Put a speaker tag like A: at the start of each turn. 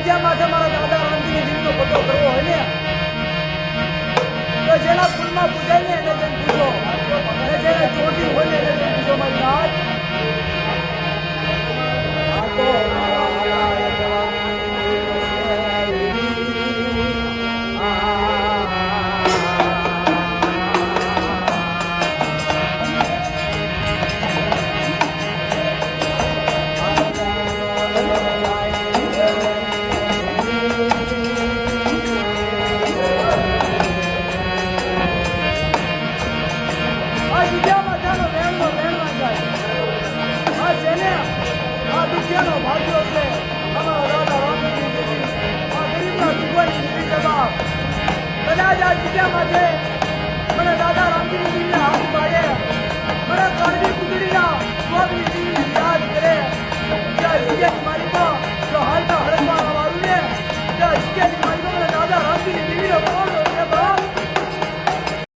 A: જગ્યા માટે મારા દાદા રામજીની જીવનો પતો કરવો હોય ને તો જેના કુળમાં પૂજાય ને એને જઈને પૂછો અને જેને ચોટી હોય ને એને જઈને પૂછો મારી નાથ આ તો ભાગ્યો છે અમારા દાદા રામજીની આ ગરીબના દુઃખની નીતિ જવાબ કદાચ આ જગ્યા માટે મને દાદા રામજીની દીકરીને હાથ પાડે મને કડવી કુકડીના સ્વર્ગની દીકરીને યાદ કરે ત્યાં જગ્યા